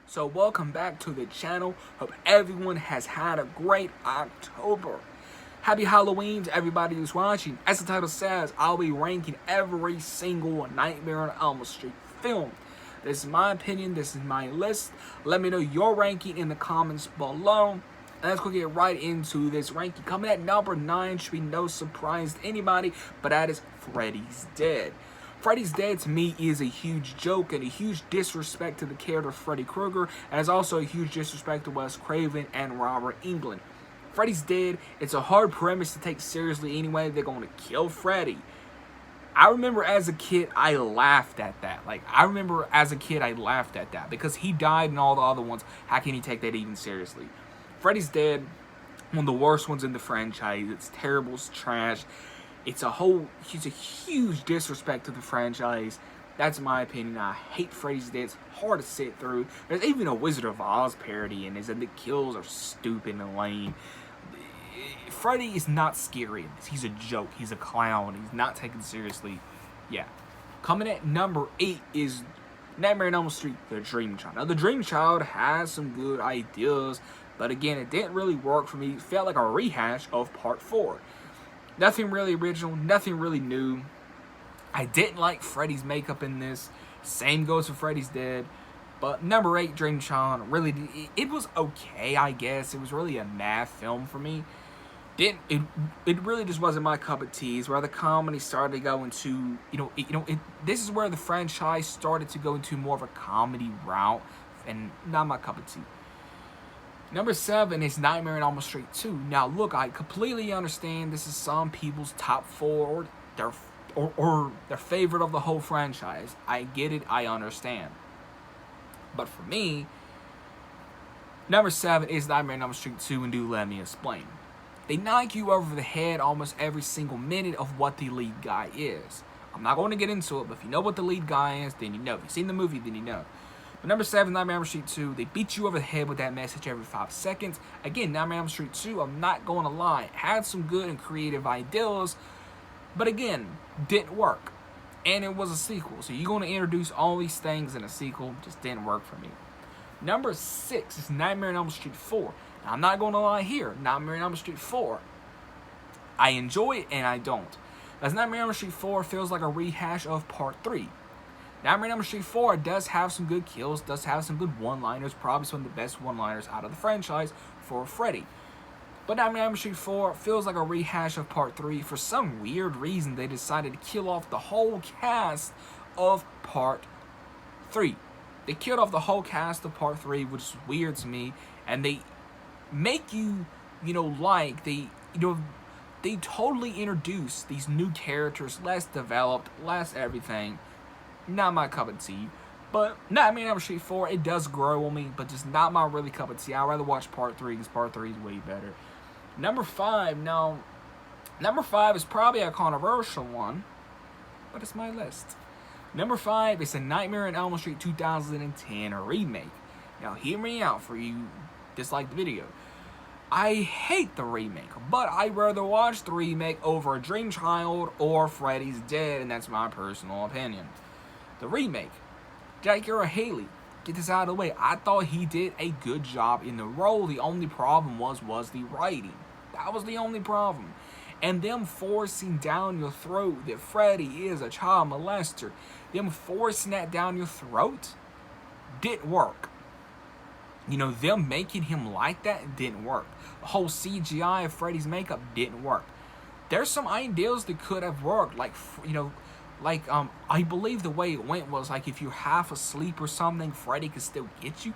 So welcome back to the channel. Hope everyone has had a great October. Happy Halloween to everybody who's watching. As the title says, I'll be ranking every single Nightmare on Elm Street film. This is my opinion, this is my list. Let me know your ranking in the comments below. And let's go get right into this ranking. Coming at number 9 should be no surprise to anybody, but that is Freddy's Dead. Freddy's Dead to me is a huge joke and a huge disrespect to the character of Freddy Krueger, and is also a huge disrespect to Wes Craven and Robert Englund. Freddy's Dead, it's a hard premise to take seriously anyway. They're going to kill Freddy. I remember as a kid, I laughed at that. Because he died and all the other ones. How can you take that even seriously? Freddy's Dead, one of the worst ones in the franchise. It's terrible, it's trash. It's a huge disrespect to the franchise. That's my opinion. I hate Freddy's Dead. It's hard to sit through. There's even a Wizard of Oz parody in this, and the kills are stupid and lame. Freddy is not scary in this. He's a joke. He's a clown. He's not taken seriously. Yeah. Coming at number 8 is Nightmare on Elm Street, The Dream Child. Now, The Dream Child has some good ideas, but again, it didn't really work for me. It felt like a rehash of Part 4. Nothing really original, nothing really new. I didn't like Freddy's makeup in this. Same goes for Freddy's Dead. But number 8, Dream Child, really, it was okay, I guess. It was really a mad film for me. It really just wasn't my cup of tea. It's where the comedy started to go into, this is where the franchise started to go into more of a comedy route, and not my cup of tea. Number 7 is Nightmare on Elm Street 2. Now, look, I completely understand this is some people's top 4, or their favorite of the whole franchise. I get it, I understand. But for me, number 7 is Nightmare on Elm Street 2, and do let me explain. They knock you over the head almost every single minute of what the lead guy is. I'm not going to get into it, but if you know what the lead guy is, then you know. If you've seen the movie, then you know. But number 7, Nightmare on Elm Street 2, they beat you over the head with that message every 5 seconds. Again, Nightmare on Elm Street 2, I'm not going to lie, it had some good and creative ideas, but again, didn't work. And it was a sequel, so you're going to introduce all these things in a sequel, just didn't work for me. Number 6 is Nightmare on Elm Street 4. Now, I'm not going to lie here, Nightmare on Elm Street 4, I enjoy it and I don't. As Nightmare on Elm Street 4 feels like a rehash of Part 3. Nightmare on Elm Street 4 does have some good kills, does have some good one-liners, probably some of the best one-liners out of the franchise for Freddy. But Nightmare on Elm Street 4 feels like a rehash of Part 3. For some weird reason, they decided to kill off the whole cast of Part 3. They killed off the whole cast of Part 3, which is weird to me, and they make you, they totally introduce these new characters, less developed, less everything. Not my cup of tea. But Nightmare on Elm Street 4, it does grow on me, but just not my really cup of tea. I'd rather watch Part 3 because Part 3 is way better. Number 5, now, number 5 is probably a controversial one, but it's my list. Number 5 is a Nightmare on Elm Street 2010 remake. Now, hear me out for you dislike the video. I hate the remake, but I'd rather watch the remake over a Dream Child or Freddy's Dead, and that's my personal opinion. The remake, Jake Haley, get this out of the way. I thought he did a good job in the role. The only problem was the writing. That was the only problem. And them forcing down your throat that Freddy is a child molester, them forcing that down your throat, didn't work. Them making him like that didn't work. The whole CGI of Freddy's makeup didn't work. There's some ideas that could have worked, I believe the way it went was like if you're half asleep or something, Freddy could still get you.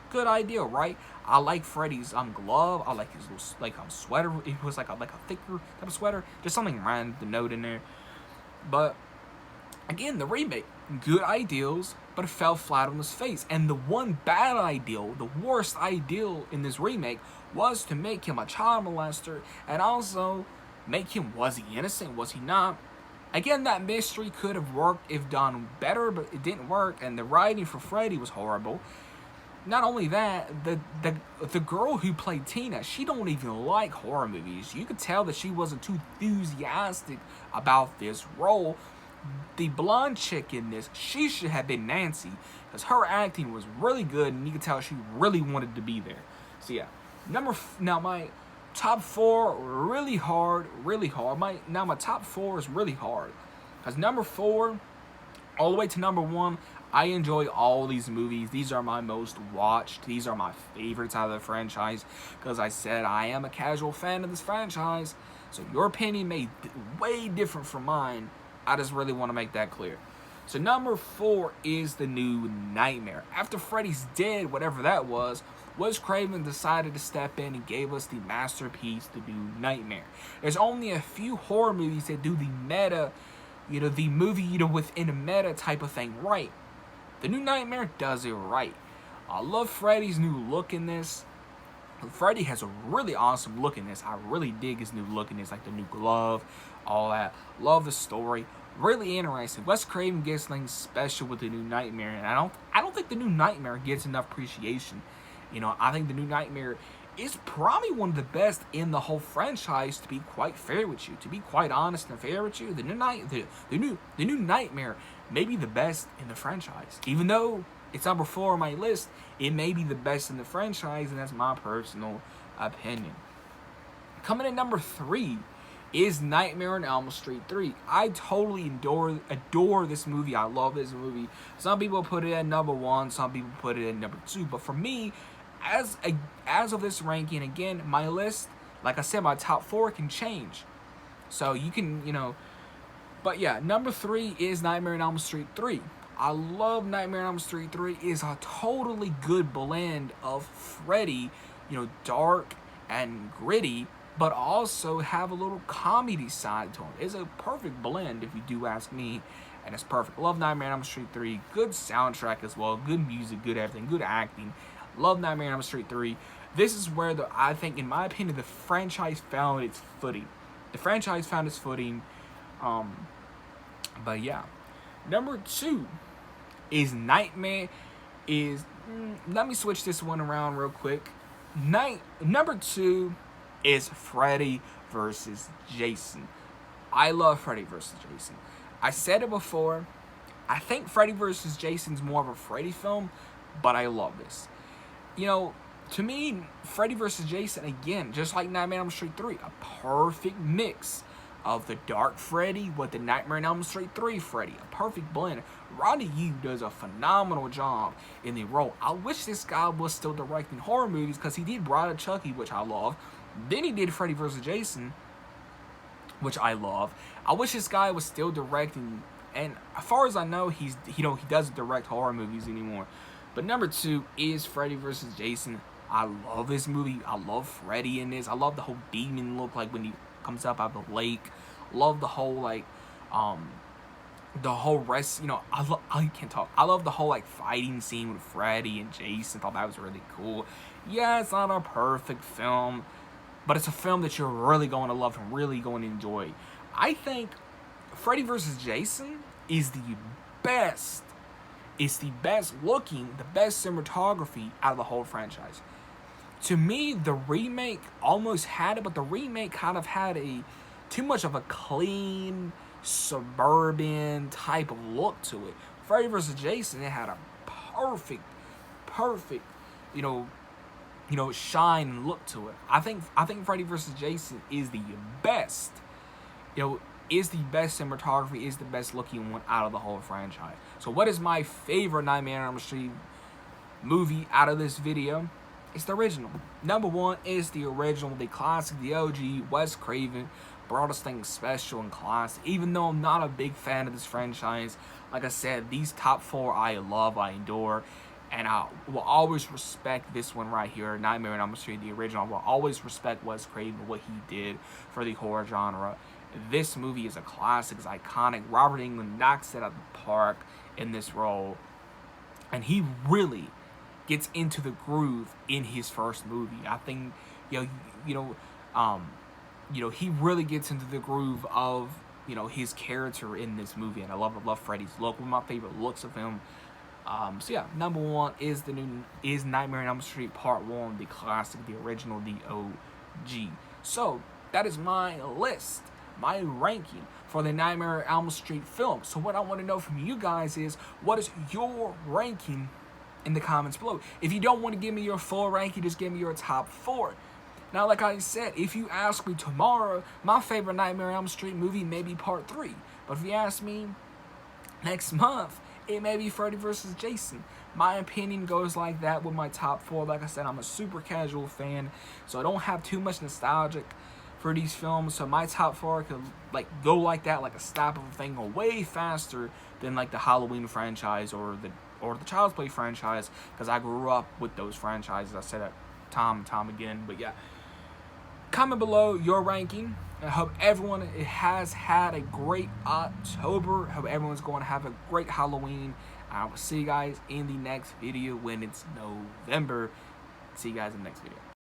Good idea, right? I like Freddy's glove. I like his little sweater. It was like a thicker type of sweater. Just something random to note in there. But again, the remake, good ideals, but it fell flat on his face. And the one bad ideal, the worst ideal in this remake, was to make him a child molester, and also make him, was he innocent, was he not? Again, that mystery could have worked if done better, but it didn't work, and the writing for Freddy was horrible. Not only that, the girl who played Tina, she don't even like horror movies. You could tell that she wasn't too enthusiastic about this role. the blonde chick in this, she should have been Nancy, because her acting was really good, and you could tell she really wanted to be there. So yeah, now my top four really hard. My top four is really hard, because number four all the way to number one, I enjoy all these movies. These are my most watched. These are my favorites out of the franchise, because I said I am a casual fan of this franchise. So your opinion may be way different from mine. I just really want to make that clear. So number four is The New Nightmare. After Freddy's Dead, whatever that was, Wes Craven decided to step in and gave us the masterpiece, The New Nightmare. There's only a few horror movies that do the meta, the movie, within a meta type of thing right. The New Nightmare does it right. I love Freddy's new look in this. Freddy has a really awesome look in this. I really dig his new look in this, like the new glove, all that. Love the story. Really interesting. Wes Craven gets things special with The New Nightmare, and I don't think The New Nightmare gets enough appreciation. I think The New Nightmare is probably one of the best in the whole franchise, to be quite fair with you. To be quite honest and fair with you, The New Nightmare may be the best in the franchise. Even though it's number 4 on my list, it may be the best in the franchise, and that's my personal opinion. Coming in number 3 is Nightmare on Elm Street 3. I totally adore this movie. I love this movie. Some people put it at number 1, some people put it at number 2, but for me, as of this ranking, again, my list, like I said, my top 4 can change. So you can, but yeah, number 3 is Nightmare on Elm Street 3. I love Nightmare on Elm Street 3. It's a totally good blend of Freddy, dark and gritty, but also have a little comedy side to it. It's a perfect blend, if you do ask me, and it's perfect. Love Nightmare on Elm Street 3. Good soundtrack as well. Good music, good everything, good acting. Love Nightmare on Elm Street 3. This is where, I think, in my opinion, the franchise found its footing. But yeah. Number 2 is Nightmare let me switch this one around real quick. Number 2 is Freddy vs. Jason. I love Freddy vs. Jason. I said it before. I think Freddy vs. Jason's more of a Freddy film, but I love this. To me, Freddy vs. Jason, again, just like Nightmare on Elm Street 3, a perfect mix of the dark Freddy with the Nightmare on Elm Street 3 Freddy. A perfect blend. Ronnie Yu does a phenomenal job in the role. I wish this guy was still directing horror movies, because he did Bride of Chucky, which I love. Then he did Freddy vs. Jason, which I love. I wish this guy was still directing, and as far as I know, he doesn't direct horror movies anymore. But number 2 is Freddy vs. Jason. I love this movie. I love Freddy in this. I love the whole demon look, like when he comes up out of the lake. Love the whole the whole rest. I can't talk. I love the whole fighting scene with Freddy and Jason. Thought that was really cool. Yeah, it's not a perfect film, but it's a film that you're really going to love and really going to enjoy. I think Freddy vs. Jason is the best. It's the best looking, the best cinematography out of the whole franchise. To me, the remake almost had it, but the remake kind of had too much of a clean, suburban type of look to it. Freddy vs. Jason, it had a perfect, shine and look to it. I think Freddy vs. Jason is the best. Is the best cinematography, is the best looking one out of the whole franchise. So what is my favorite Nightmare on Elm Street movie out of this video? It's the original. Number 1 is the original, the classic, the OG. Wes Craven brought us things special and classic. Even though I'm not a big fan of this franchise, like I said, these top 4 I love, I adore. And I will always respect this one right here, Nightmare on Elm Street, the original. I will always respect Wes Craven, what he did for the horror genre. This movie is a classic, it's iconic. Robert Englund knocks it out of the park in this role, and he really gets into the groove in his first movie. I think, he really gets into the groove of, his character in this movie, and I love Freddy's look. One of my favorite looks of him. So yeah, number 1 is Nightmare on Elm Street Part 1, the classic, the original, the OG. So that is my list my ranking for the Nightmare on Elm Street film. So what I want to know from you guys is, what is your ranking in the comments below? If you don't want to give me your full ranking, just give me your top 4. Now, like I said, if you ask me tomorrow, my favorite Nightmare on Elm Street movie may be Part 3. But if you ask me next month, it may be Freddy vs. Jason. My opinion goes like that with my top 4. Like I said, I'm a super casual fan, so I don't have too much nostalgic for these films. So my top 4 could like go like that, like a snap of a finger, way faster than like the Halloween franchise or the Child's Play franchise, because I grew up with those franchises. I said that time and time again. But yeah, comment below your ranking. I hope everyone has had a great October. Hope everyone's going to have a great Halloween. I will see you guys in the next video when it's November. See you guys in the next video.